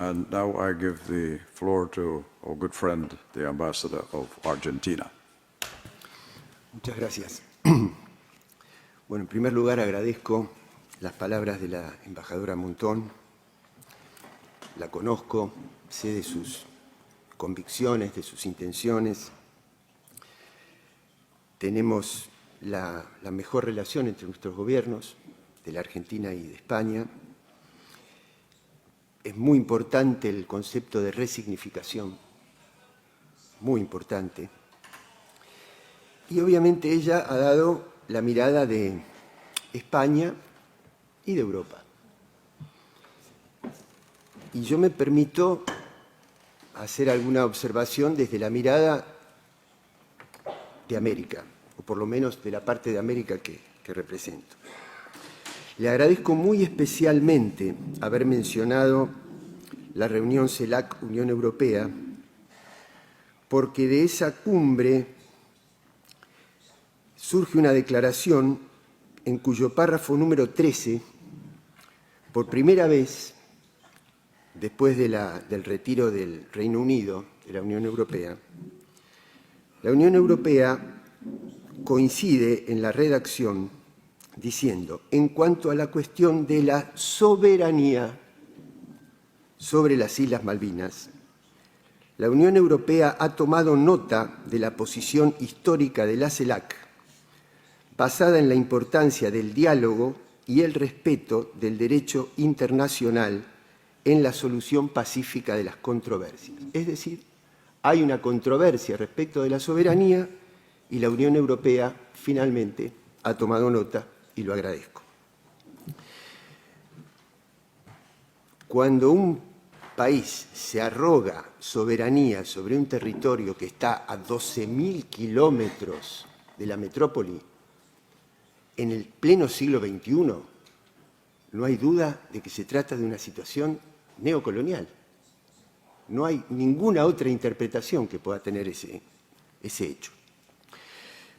And now I give the floor to our good friend, the ambassador of Argentina. Muchas gracias. Bueno, en primer lugar agradezco las palabras de la embajadora Montón. La conozco, sé de sus convicciones, de sus intenciones. Tenemos la mejor relación entre nuestros gobiernos, de la Argentina y de España. Es muy importante el concepto de resignificación, muy importante. Y obviamente ella ha dado la mirada de España y de Europa. Y yo me permito hacer alguna observación desde la mirada de América, o por lo menos de la parte de América que represento. Le agradezco muy especialmente haber mencionado la reunión CELAC-Unión Europea, porque de esa cumbre surge una declaración en cuyo párrafo número 13, por primera vez, después del retiro del Reino Unido de la Unión Europea, la Unión Europea coincide en la redacción diciendo, en cuanto a la cuestión de la soberanía sobre las Islas Malvinas, la Unión Europea ha tomado nota de la posición histórica de la CELAC, basada en la importancia del diálogo y el respeto del derecho internacional en la solución pacífica de las controversias. Es decir, hay una controversia respecto de la soberanía y la Unión Europea finalmente ha tomado nota y lo agradezco. Cuando un país se arroga soberanía sobre un territorio que está a 12.000 kilómetros de la metrópoli, en el pleno siglo XXI, no hay duda de que se trata de una situación neocolonial. No hay ninguna otra interpretación que pueda tener ese hecho.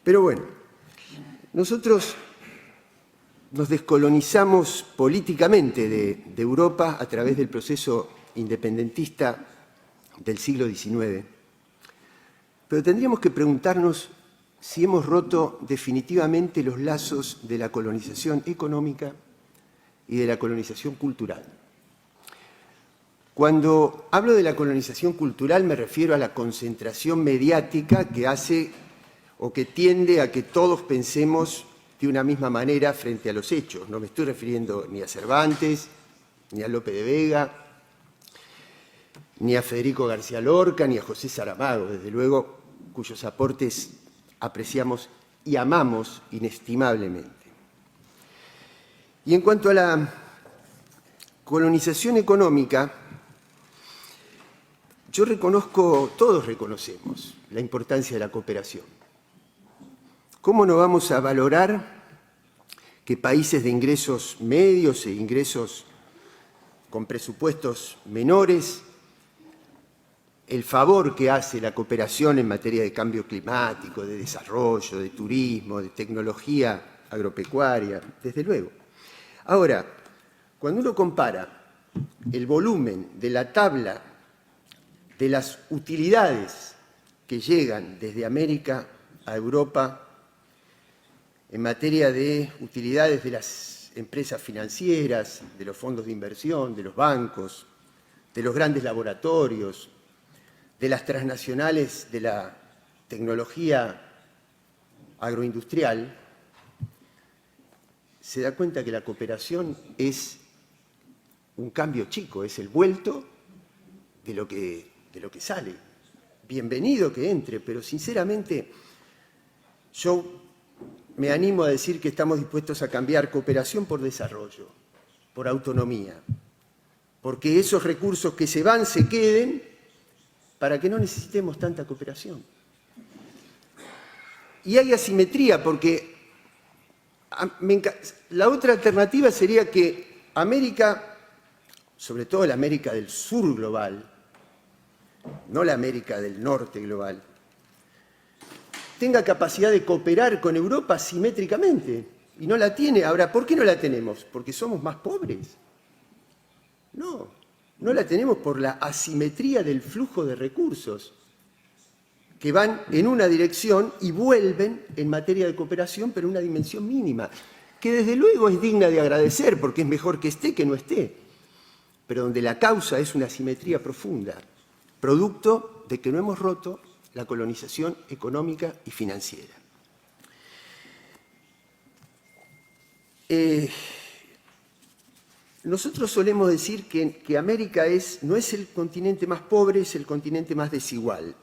Pero bueno, nosotros nos descolonizamos políticamente de Europa a través del proceso independentista del siglo XIX, pero tendríamos que preguntarnos si hemos roto definitivamente los lazos de la colonización económica y de la colonización cultural. Cuando hablo de la colonización cultural me refiero a la concentración mediática que hace o que tiende a que todos pensemos de una misma manera frente a los hechos. No me estoy refiriendo ni a Cervantes, ni a Lope de Vega, ni a Federico García Lorca, ni a José Saramago, desde luego, cuyos aportes apreciamos y amamos inestimablemente. Y en cuanto a la colonización económica, yo reconozco, todos reconocemos la importancia de la cooperación. ¿Cómo no vamos a valorar que países de ingresos medios e ingresos con presupuestos menores, el favor que hace la cooperación en materia de cambio climático, de desarrollo, de turismo, de tecnología agropecuaria, desde luego? Ahora, cuando uno compara el volumen de la tabla de las utilidades que llegan desde América a Europa en materia de utilidades de las empresas financieras, de los fondos de inversión, de los bancos, de los grandes laboratorios, de las transnacionales de la tecnología agroindustrial, se da cuenta que la cooperación es un cambio chico, es el vuelto de lo que sale. Bienvenido que entre, pero sinceramente yo me animo a decir que estamos dispuestos a cambiar cooperación por desarrollo, por autonomía, porque esos recursos que se van se queden para que no necesitemos tanta cooperación. Y hay asimetría, porque la otra alternativa sería que América, sobre todo la América del Sur global, no la América del Norte global, tenga capacidad de cooperar con Europa simétricamente, y no la tiene. Ahora, ¿por qué no la tenemos? ¿Porque somos más pobres? No, No la tenemos por la asimetría del flujo de recursos que van en una dirección y vuelven en materia de cooperación, pero en una dimensión mínima, que desde luego es digna de agradecer, porque es mejor que esté que no esté, pero donde la causa es una asimetría profunda, producto de que no hemos roto la colonización económica y financiera. Nosotros solemos decir que América no es el continente más pobre, es el continente más desigual.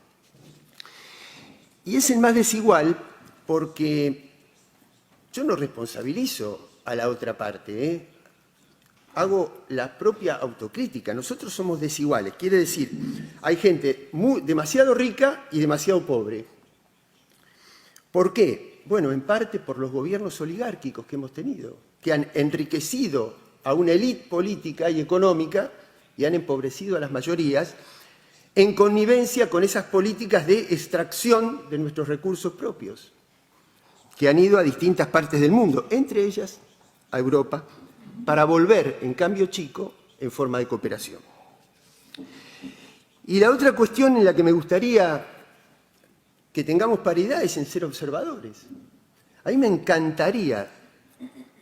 Y es el más desigual porque yo no responsabilizo a la otra parte, ¿eh? Hago la propia autocrítica. Nosotros somos desiguales, quiere decir, hay gente demasiado rica y demasiado pobre. ¿Por qué? Bueno, en parte por los gobiernos oligárquicos que hemos tenido, que han enriquecido a una élite política y económica y han empobrecido a las mayorías en connivencia con esas políticas de extracción de nuestros recursos propios, que han ido a distintas partes del mundo, entre ellas a Europa, para volver, en cambio chico, en forma de cooperación. Y la otra cuestión en la que me gustaría que tengamos paridad es en ser observadores. A mí me encantaría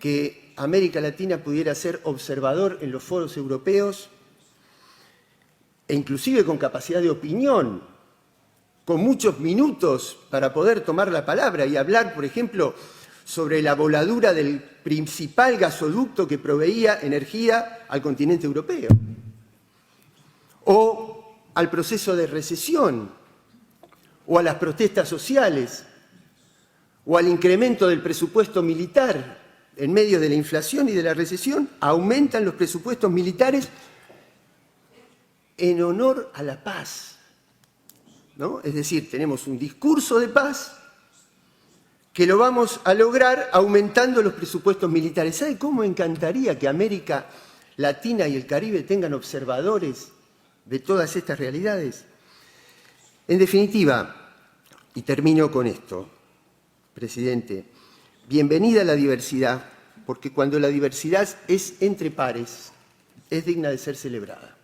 que América Latina pudiera ser observador en los foros europeos e inclusive con capacidad de opinión, con muchos minutos para poder tomar la palabra y hablar, por ejemplo, sobre la voladura del principal gasoducto que proveía energía al continente europeo, o al proceso de recesión, o a las protestas sociales, o al incremento del presupuesto militar en medio de la inflación y de la recesión. Aumentan los presupuestos militares en honor a la paz, ¿no? Es decir, tenemos un discurso de paz que lo vamos a lograr aumentando los presupuestos militares. ¿Sabe cómo encantaría que América Latina y el Caribe tengan observadores de todas estas realidades? En definitiva, y termino con esto, presidente, bienvenida a la diversidad, porque cuando la diversidad es entre pares, es digna de ser celebrada.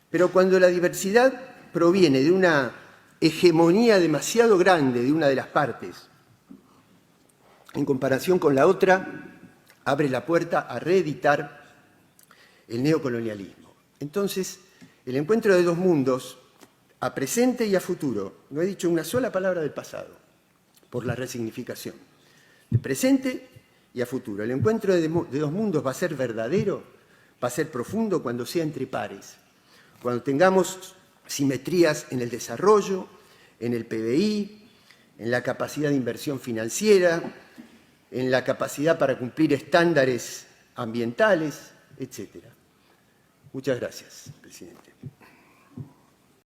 Pero cuando la diversidad proviene de una hegemonía demasiado grande de una de las partes, en comparación con la otra, abre la puerta a reeditar el neocolonialismo. Entonces, el encuentro de dos mundos, a presente y a futuro, no he dicho una sola palabra del pasado, por la resignificación, de presente y a futuro. El encuentro de dos mundos va a ser verdadero, va a ser profundo cuando sea entre pares, cuando tengamos simetrías en el desarrollo, en el PBI, en la capacidad de inversión financiera, en la capacidad para cumplir estándares ambientales, etc. Muchas gracias, presidente.